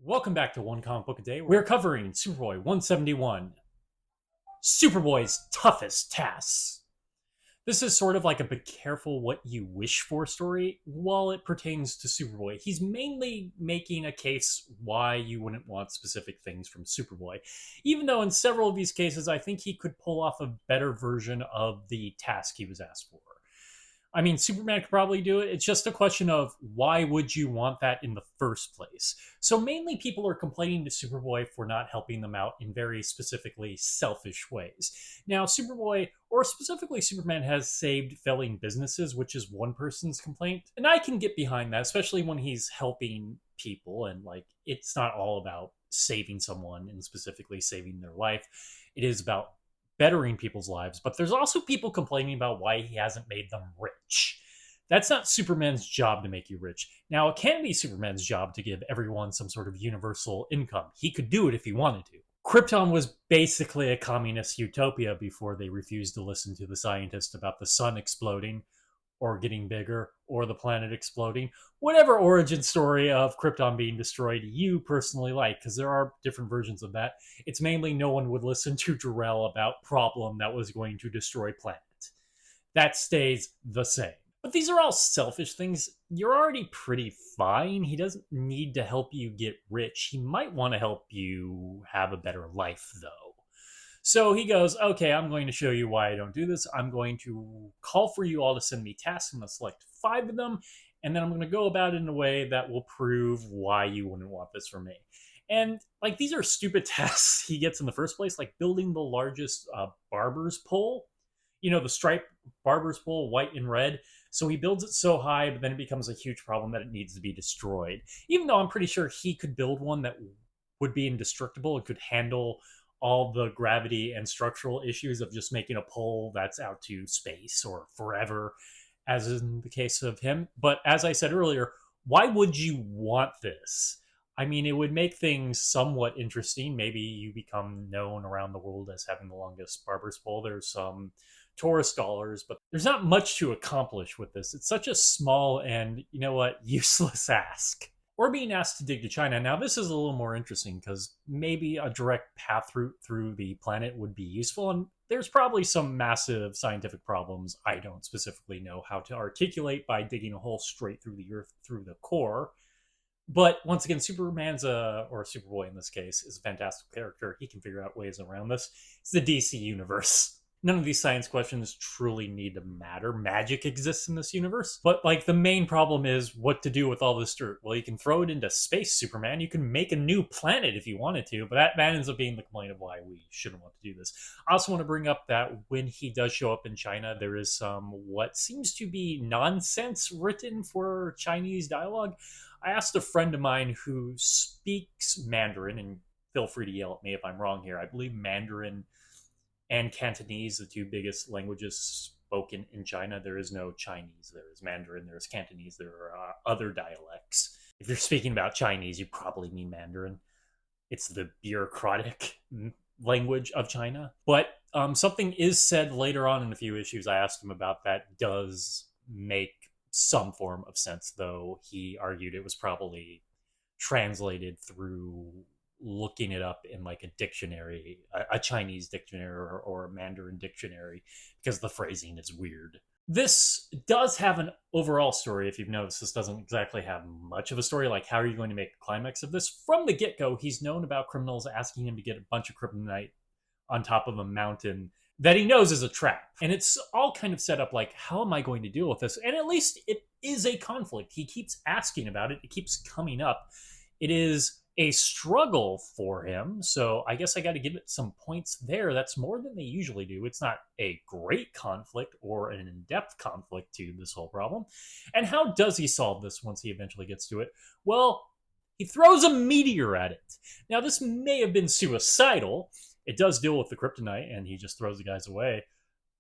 Welcome back to One Comic Book a Day. We're covering Superboy 171, Superboy's toughest tasks. This is sort of like a be careful what you wish for story while it pertains to Superboy. He's mainly making a case why you wouldn't want specific things from Superboy. Even though in several of these cases, I think he could pull off a better version of the task he was asked for. I mean, Superman could probably do it. It's just a question of why would you want that in the first place? So mainly people are complaining to Superboy for not helping them out in very specifically selfish ways. Now, Superboy, or specifically Superman, has saved failing businesses, which is one person's complaint. And I can get behind that, especially when he's helping people and like it's not all about saving someone and specifically saving their life. It is about bettering people's lives, but there's also people complaining about why he hasn't made them rich. That's not Superman's job to make you rich. Now, it can be Superman's job to give everyone some sort of universal income. He could do it if he wanted to. Krypton was basically a communist utopia before they refused to listen to the scientists about the sun exploding or getting bigger or the planet exploding. Whatever origin story of Krypton being destroyed you personally like, because there are different versions of that. It's mainly no one would listen to Jor-El about problem that was going to destroy planet. That stays the same. But these are all selfish things. You're already pretty fine. He doesn't need to help you get rich. He might want to help you have a better life, though. So he goes, okay, I'm going to show you why I don't do this. I'm going to call for you all to send me tasks. I'm going to select 5 of them, and then I'm going to go about it in a way that will prove why you wouldn't want this from me. And like these are stupid tasks he gets in the first place, like building the largest barber's pole. You know, the striped barber's pole, white and red. So he builds it so high, but then it becomes a huge problem that it needs to be destroyed. Even though I'm pretty sure he could build one that would be indestructible and could handle all the gravity and structural issues of just making a pole that's out to space or forever, as in the case of him. But as I said earlier, why would you want this? I mean, it would make things somewhat interesting. Maybe you become known around the world as having the longest barber's pole. There's some tourist dollars, but there's not much to accomplish with this. It's such a small and, you know what, useless ask. Or being asked to dig to China. Now, this is a little more interesting because maybe a direct path route through the planet would be useful. And there's probably some massive scientific problems I don't specifically know how to articulate by digging a hole straight through the Earth through the core. But once again, Superman's or Superboy in this case, is a fantastic character. He can figure out ways around this. It's the DC universe. None of these science questions truly need to matter. Magic exists in this universe. But, like, the main problem is what to do with all this dirt. Well, you can throw it into space, Superman. You can make a new planet if you wanted to, but that ends up being the complaint of why we shouldn't want to do this. I also want to bring up that when he does show up in China, there is some what seems to be nonsense written for Chinese dialogue. I asked a friend of mine who speaks Mandarin, and feel free to yell at me if I'm wrong here. I believe Mandarin and Cantonese, the 2 biggest languages spoken in China. There is no Chinese. There is Mandarin. There is Cantonese. There are other dialects. If you're speaking about Chinese, you probably mean Mandarin. It's the bureaucratic language of China. But something is said later on in a few issues I asked him about that does make some form of sense, though he argued it was probably translated through looking it up in like a dictionary, a Chinese dictionary or a Mandarin dictionary, because the phrasing is weird. This does have an overall story. If you've noticed, this doesn't exactly have much of a story. Like, how are you going to make the climax of this? From the get-go, he's known about criminals asking him to get a bunch of kryptonite on top of a mountain that he knows is a trap. And it's all kind of set up like, how am I going to deal with this? And at least it is a conflict. He keeps asking about it. It keeps coming up. It is a struggle for him, so I guess I got to give it some points there. That's more than they usually do. It's not a great conflict or an in-depth conflict to this whole problem. And how does he solve this once he eventually gets to it? Well, he throws a meteor at it. Now, this may have been suicidal. It does deal with the kryptonite, and he just throws the guys away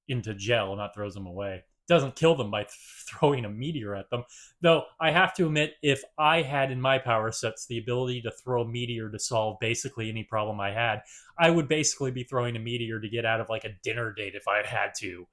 into gel, not throws them away. Doesn't kill them by throwing a meteor at them. Though I have to admit, if I had in my power sets the ability to throw a meteor to solve basically any problem I had, I would basically be throwing a meteor to get out of like a dinner date if I had to.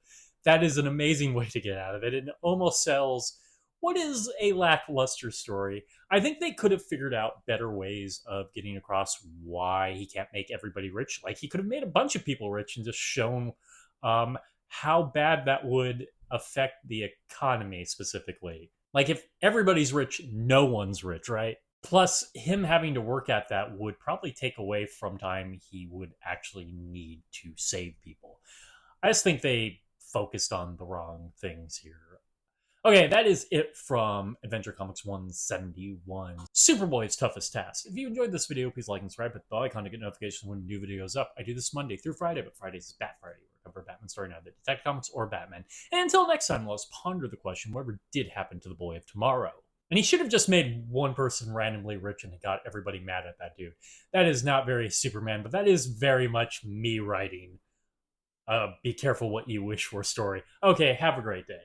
That is an amazing way to get out of it. It almost sells what is a lackluster story. I think they could have figured out better ways of getting across why he can't make everybody rich. Like, he could have made a bunch of people rich and just shown how bad that would affect the economy specifically. Like, if everybody's rich, no one's rich, right? Plus, him having to work at that would probably take away from time he would actually need to save people. I just think they focused on the wrong things here. Okay, that is it from Adventure Comics 171, Superboy's Toughest Task. If you enjoyed this video, please like and subscribe, hit the bell icon to get notifications when new videos up. I do this Monday through Friday, but Fridays is Bat Friday, where I cover a Batman story, either Detective Comics or Batman. And until next time, let's ponder the question, whatever did happen to the boy of tomorrow? And he should have just made one person randomly rich and got everybody mad at that dude. That is not very Superman, but that is very much me writing be careful what you wish for story. Okay, have a great day.